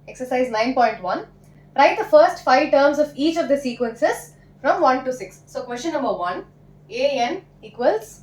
Exercise 9.1. Write the first 5 terms of each of the sequences from 1 to 6. So question number 1, an equals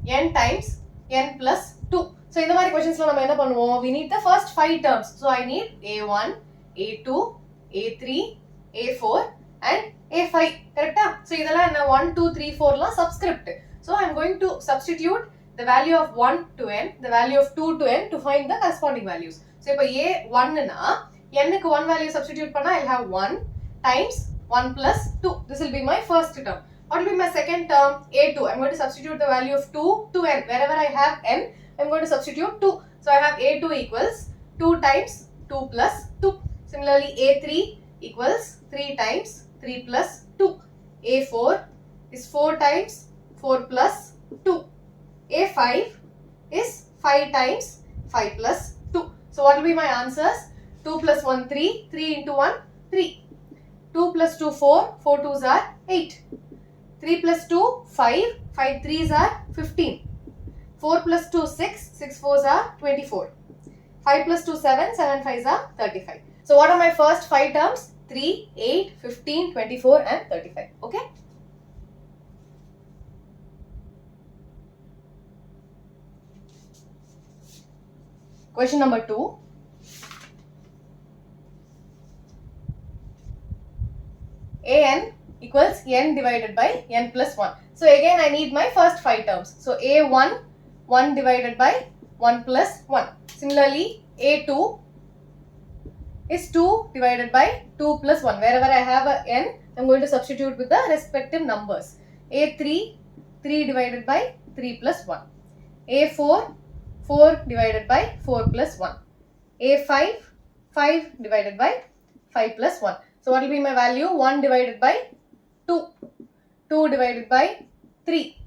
n times n plus 2. So in the questions we need the first 5 terms. So I need a1, a2, a3, a4 and a5. Correct? So this is 1, 2, 3, 4 la subscript. So I am going to substitute the value of 1 to n, the value of 2 to n to find the corresponding values. So if a1 na, n ku 1 value substitute panna, I will have 1 times 1 plus 2. This will be my first term. What will be my second term? A2. I am going to substitute the value of 2 to n. Wherever I have n, I am going to substitute 2. So I have a2 equals 2 times 2 plus 2. Similarly, a3 equals 3 times 3 plus 2. a4 is 4 times 4 plus 2. a5 is 5 times 5 plus 2. So what will be my answers? 2 plus 1, 3. 3 into 1, 3. 2 plus 2, 4. 4 2s are 8. 3 plus 2, 5. 5 3s are 15. 4 plus 2, 6. 6 4s are 24. 5 plus 2, 7. 7 5s are 35. So what are my first 5 terms? 3, 8, 15, 24 and 35. Okay? Question number 2. an equals n divided by n plus 1. So again I need my first 5 terms. So a1, 1 divided by 1 plus 1. Similarly, a2 is 2 divided by 2 plus 1. Wherever I have a n, I am going to substitute with the respective numbers. a3, 3 divided by 3 plus 1. a4, 4 divided by 4 plus 1. a5, 5 divided by 5 plus 1. So what will be my value? 1 divided by 2. 2 divided by 3.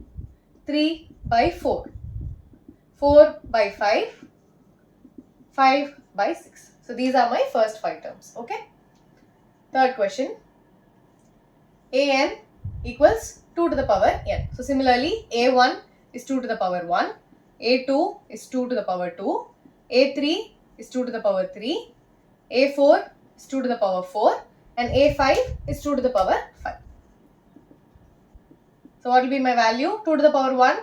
3 by 4. 4 by 5. 5 by 6. So these are my first 5 terms. Okay. Third question. an equals 2 to the power n. So similarly, a1 is 2 to the power 1. a2 is 2 to the power 2. a3 is 2 to the power 3. a4 is 2 to the power 4. And a5 is 2 to the power 5. So what will be my value? 2 to the power 1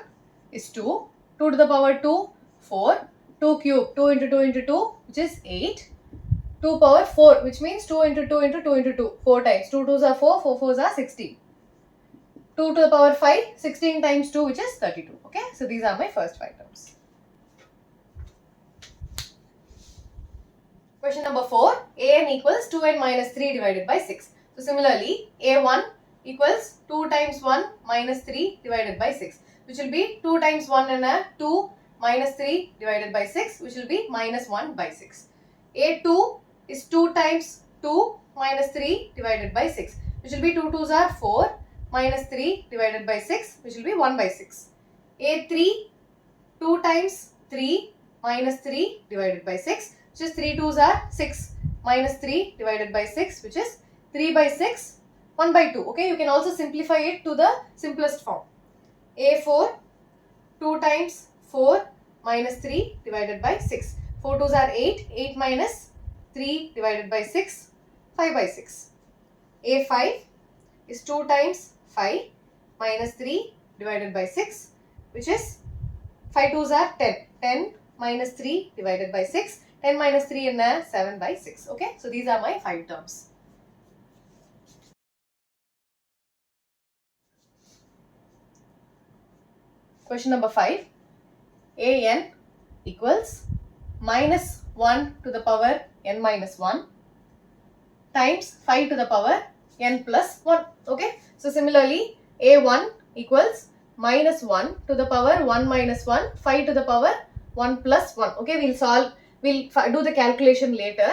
is 2. 2 to the power 2, 4. 2 cube, 2 into 2 into 2, which is 8. 2 power 4, which means 2 into 2 into 2 into 2, 4 times. 2 2s are 4, 4 4s are 16. 2 to the power 5, 16 times 2, which is 32. Okay, so these are my first 5 terms. Question number 4, an equals 2n minus 3 divided by 6. So similarly, a1 equals 2 times 1 minus 3 divided by 6, which will be 2 times 1 and a 2 minus 3 divided by 6, which will be minus 1 by 6. a2 is 2 times 2 minus 3 divided by 6, which will be 2 2s are 4 minus 3 divided by 6, which will be 1 by 6. a3, 2 times 3 minus 3 divided by 6, which is 3 2s are 6 minus 3 divided by 6, which is 3 by 6, 1 by 2. Okay, you can also simplify it to the simplest form. a4, 2 times 4 minus 3 divided by 6. 4 2s are 8, 8 minus 3 divided by 6, 5 by 6. a5 is 2 times 5 minus 3 divided by 6, which is 5 2s are 10. 10 minus 3 divided by 6. 10 minus 3 and 7 by 6. Okay, so these are my 5 terms. Question number 5. an equals minus 1 to the power n minus 1 times 5 to the power n plus 1. Okay, so similarly, a1 equals minus 1 to the power 1 minus 1, 5 to the power 1 plus 1. Okay, we'll do the calculation later.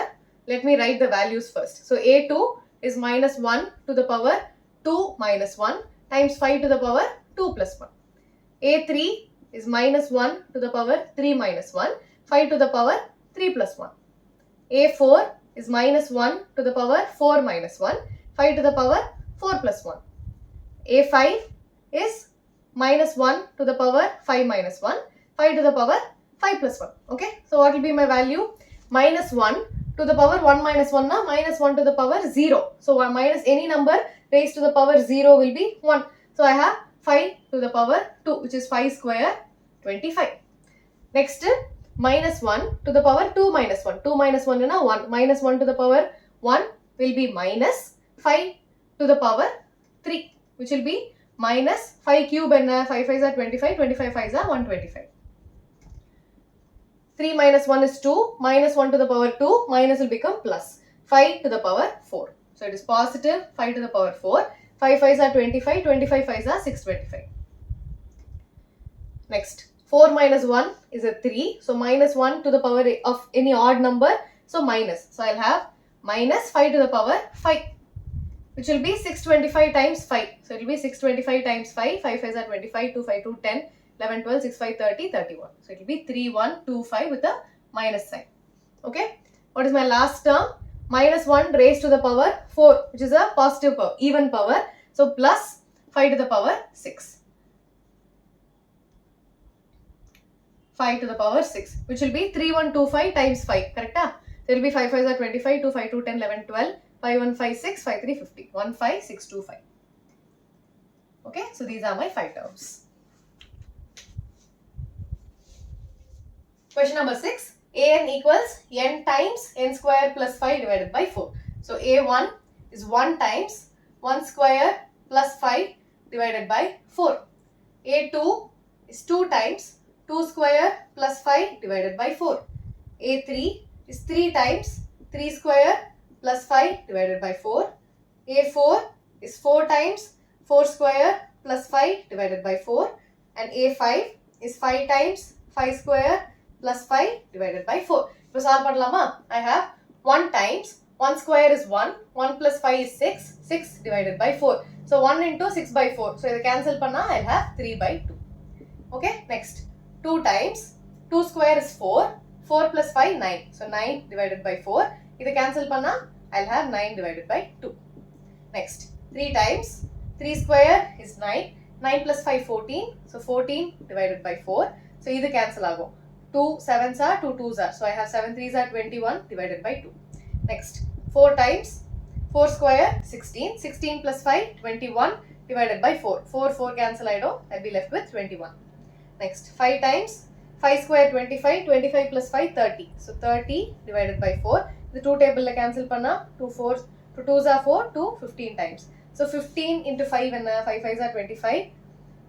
Let me write the values first. So a2 is minus 1 to the power 2 minus 1 times 5 to the power 2 plus 1. a3 is minus 1 to the power 3 minus 1, 5 to the power 3 plus 1. a4 is minus 1 to the power 4 minus 1, 5 to the power 4 plus 1. a5 is minus 1 to the power 5 minus 1, 5 to the power 5 plus 1. Okay, so what will be my value? Minus 1 to the power 1 minus 1 na minus 1 to the power 0. So 1 minus any number raised to the power 0 will be 1. So I have 5 to the power 2, which is 5 square 25. Next, minus 1 to the power 2 minus 1. 2 minus 1 is 1. Minus 1 to the power 1 will be minus 5 to the power 3, which will be minus 5 cube and 5 5s are 25, 25 5s are 125. 3 minus 1 is 2, minus 1 to the power 2, minus will become plus 5 to the power 4. So it is positive 5 to the power 4. 5 5s are 25, 25 5s are 625. Next, 4 minus 1 is a 3. So minus 1 to the power of any odd number. So minus. So I'll have minus 5 to the power 5, which will be 625 times 5. So it will be 625 times 5. 5 5s are 25, 2 5 2 10, 11 12, 6 5 30, 31. So it will be 3125 with a minus sign. Okay. What is my last term? Minus 1 raised to the power 4, which is a positive power, even power. So plus 5 to the power 6. 5 to the power 6, which will be 3125 times 5. Correct? There will be 5 5s are 25, 2 5 2 10, 11 12, 5 1 5 6, 5 3 50, 1 5 6 2 5. Okay, so these are my 5 terms. Question number 6. An equals n times n square plus 5 divided by 4. So A1 is 1 times 1 square plus 5 divided by 4. A2 is 2 times 2 square plus 5 divided by 4. A3 is 3 times 3 square plus 5 divided by 4. A4 is 4 times 4 square plus 5 divided by 4. And A5 is 5 times 5 square plus 5 divided by 4. So solve panalama. I have 1 times 1 square is 1, 1 plus 5 is 6, 6 divided by 4. So 1 into 6 by 4. So I cancel panna, I'll have 3 by 2. Okay, next. 2 times 2 square is 4, 4 plus 5 9. So 9 divided by 4. If I cancel panna, I'll have 9 divided by 2. Next, 3 times 3 square is 9, 9 plus 5 14. So 14 divided by 4. So either cancel ago. 2 7s are 2 2s are. So I have 7 3s are 21 divided by 2. Next, 4 times 4 square 16, 16 plus 5 21 divided by 4. 4 4 cancel I do, I'll be left with 21. Next, 5 times 5 square 25, 25 plus 5 30. So 30 divided by 4. The 2 table cancel panna, 2 4s, 2 2s are 4, 2 15 times. So 15 into 5 and 5 5s are 25,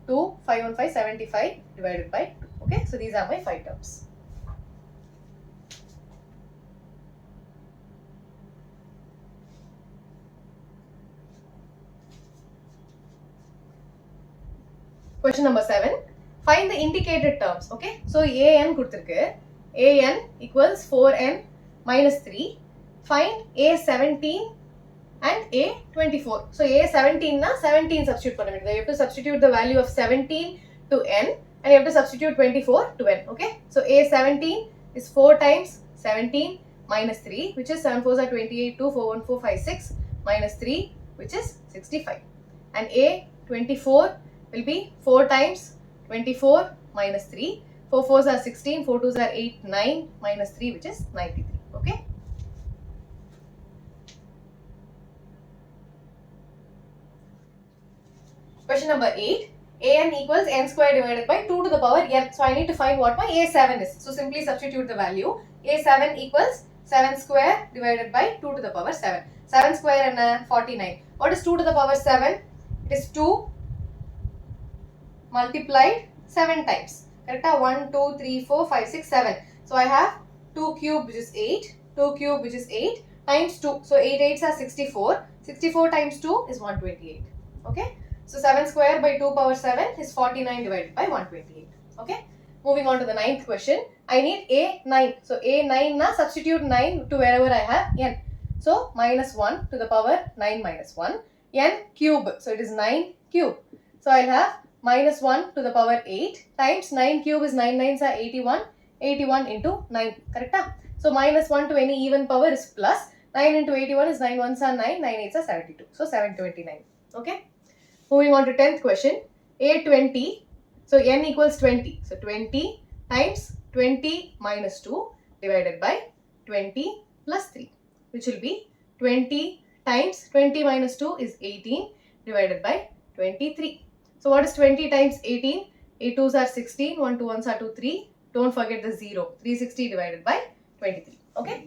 2 5 1 5 75 divided by 2. Okay, so these are my 5 terms. Question number 7. Find the indicated terms. Okay, so an kuduthirukku. An equals 4n minus 3. Find a17 and a24. So a17 na 17 substitute panna. You have to substitute the value of 17 to n and you have to substitute 24 to n. Okay, so a17 is 4 times 17 minus 3, which is 7 4s are 28, 2 4 1 4 5 6 minus 3, which is 65. And a24 will be 4 times 24 minus 3. 4 4s are 16, 4 2s are 8, 9 minus 3, which is 93. Okay. Question number 8. An equals n square divided by 2 to the power n. So I need to find what my a7 is. So simply substitute the value. a7 equals 7 square divided by 2 to the power 7. 7 square and 49. What is 2 to the power 7? It is 2 multiplied 7 times. Correct? 1, 2, 3, 4, 5, 6, 7. So I have 2 cube which is 8. 2 cube which is 8 times 2. So 8 8s are 64. 64 times 2 is 128. Okay. So 7 square by 2 power 7 is 49 divided by 128. Okay. Moving on to the 9th question. I need a9. So a9 na substitute 9 to wherever I have n. So minus 1 to the power 9 minus 1. N cube. So it is 9 cube. So I'll have minus 1 to the power 8 times 9 cube is 9 9s are 81. 81 into 9. Correct? So minus 1 to any even power is plus. 9 into 81 is 9 1s are 9. 9 8s are 72. So 729. Okay. Moving on to 10th question. A20. So n equals 20. So 20 times 20 minus 2 divided by 20 plus 3, which will be 20 times 20 minus 2 is 18 divided by 23. So what is 20 times 18? 8 2s are 16, 1 2 1s are 2, 3. Don't forget the 0. 360 divided by 23. Okay.